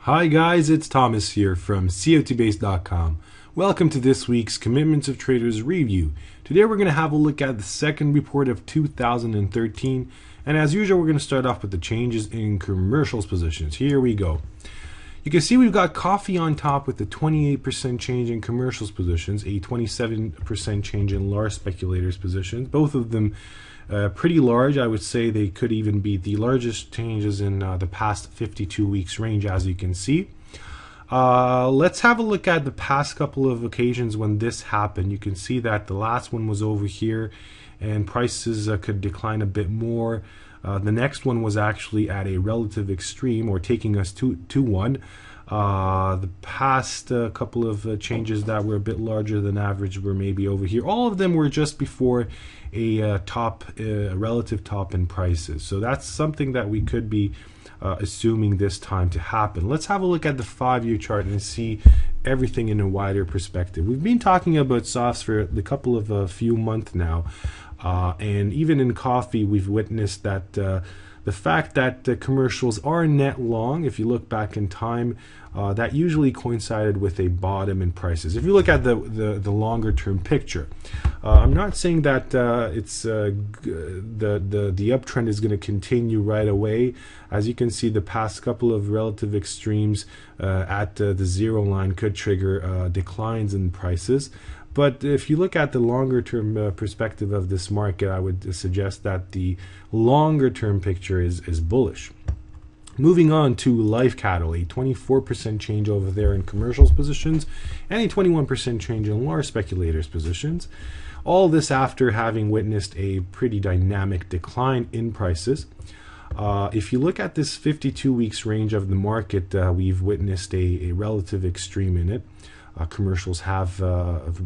Hi guys, it's Thomas here from COTbase.com. Welcome to this week's Commitments of Traders review. Today we're going to have a look at the second report of 2013, and as usual we're going to start off with the changes in commercials positions. Here we go. You can see we've got coffee on top with a 28% change in commercials positions, a 27% change in large speculators positions. Both of them pretty large. I would say they could even be the largest changes in the past 52 weeks range, as you can see. Let's have a look at the past couple of occasions when this happened. You can see that the last one was over here and prices could decline a bit more. The next one was actually at a relative extreme, or taking us to 1. The past couple of changes that were a bit larger than average were maybe over here. All of them were just before a relative top in prices. So that's something that we could be assuming this time to happen. Let's have a look at the 5-year chart and see everything in a wider perspective. We've been talking about softs for a couple of few months now. And even in coffee, we've witnessed that the fact that commercials are net long, if you look back in time, that usually coincided with a bottom in prices. If you look at the longer term picture, I'm not saying that it's the uptrend is going to continue right away. As you can see, the past couple of relative extremes at the zero line could trigger declines in prices. But if you look at the longer term perspective of this market, I would suggest that the longer term picture is bullish. Moving on to life cattle, a 24% change over there in commercials positions and a 21% change in large speculators positions. All this after having witnessed a pretty dynamic decline in prices. If you look at this 52 weeks range of the market, we've witnessed a relative extreme in it. Commercials have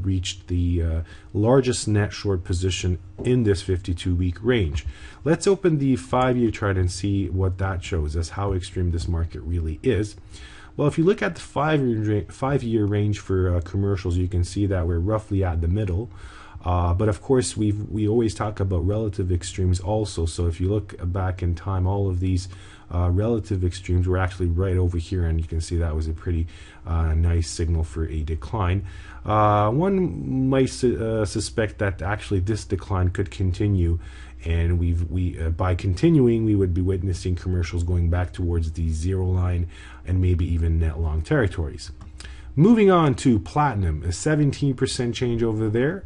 reached the largest net short position in this 52-week range. Let's open the 5-year chart and see what that shows us, how extreme this market really is. Well, if you look at the 5-year range for commercials, you can see that we're roughly at the middle. But of course, we always talk about relative extremes also. So if you look back in time, all of these relative extremes were actually right over here, and you can see that was a pretty nice signal for a decline. One might suspect that actually this decline could continue, and by continuing, we would be witnessing commercials going back towards the zero line and maybe even net long territories. Moving on to platinum, a 17% change over there.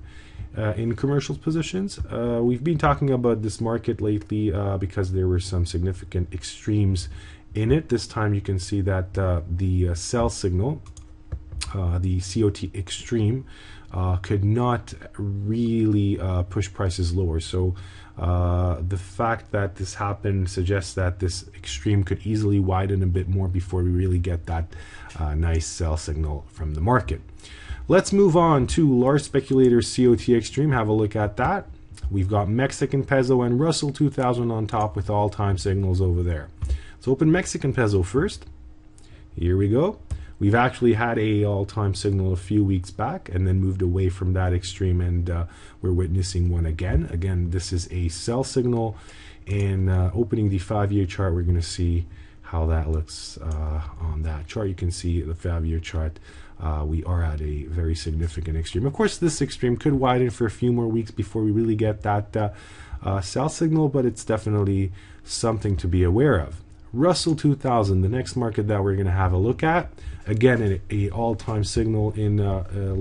In commercials positions, we've been talking about this market lately because there were some significant extremes in it. This time you can see that the sell signal, the COT extreme, could not really push prices lower. So the fact that this happened suggests that this extreme could easily widen a bit more before we really get that nice sell signal from the market. Let's move on to large speculators COT extreme. Have a look at that. We've got Mexican Peso and Russell 2000 on top with all-time signals over there. Let's open Mexican Peso first. Here we go. We've actually had a all-time signal a few weeks back and then moved away from that extreme, and we're witnessing one again. Again, this is a sell signal, and opening the 5-year chart, we're going to see how that looks on that chart. You can see the 5-year chart. We are at a very significant extreme. Of course, this extreme could widen for a few more weeks before we really get that sell signal, but it's definitely something to be aware of. Russell 2000, the next market that we're going to have a look at. Again, an all-time signal in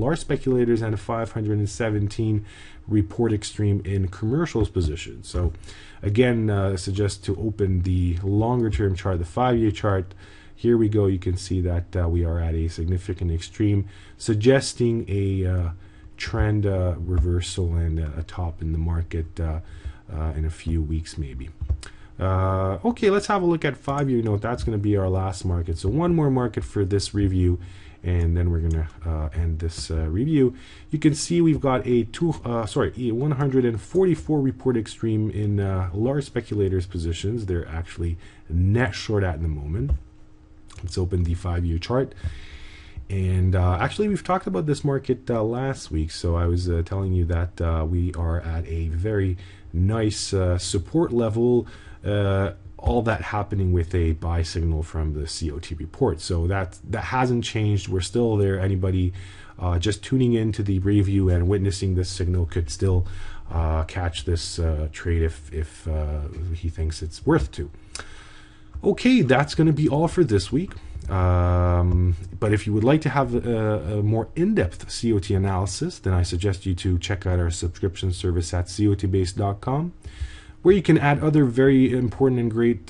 large speculators and a 517 report extreme in commercials position. So again, I suggest to open the longer-term chart, the 5-year chart. Here we go. You can see that we are at a significant extreme, suggesting a trend reversal and a top in the market in a few weeks maybe. Okay, let's have a look at 5-year note. That's going to be our last market. So one more market for this review, and then we're going to end this review. You can see we've got a 144 report extreme in large speculators positions. They're actually net short at the moment. Let's open the 5-year chart. And actually, we've talked about this market last week. So I was telling you that we are at a very nice support level all that happening with a buy signal from the COT report. So that hasn't changed. We're still there. Anybody just tuning into the review and witnessing this signal could still catch this trade if he thinks it's worth to. Okay, that's going to be all for this week. But if you would like to have a more in-depth COT analysis, then I suggest you to check out our subscription service at cotbase.com, where you can add other very important and great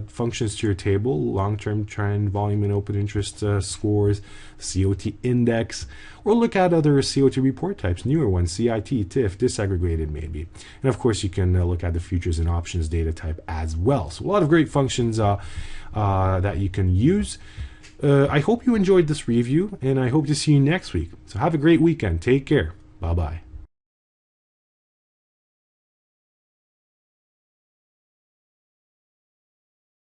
functions to your table: long-term trend, volume and open interest scores, COT index, or look at other COT report types, newer ones, CIT, TIF, disaggregated maybe. And of course, you can look at the futures and options data type as well. So a lot of great functions that you can use. I hope you enjoyed this review, and I hope to see you next week. So have a great weekend. Take care. Bye-bye.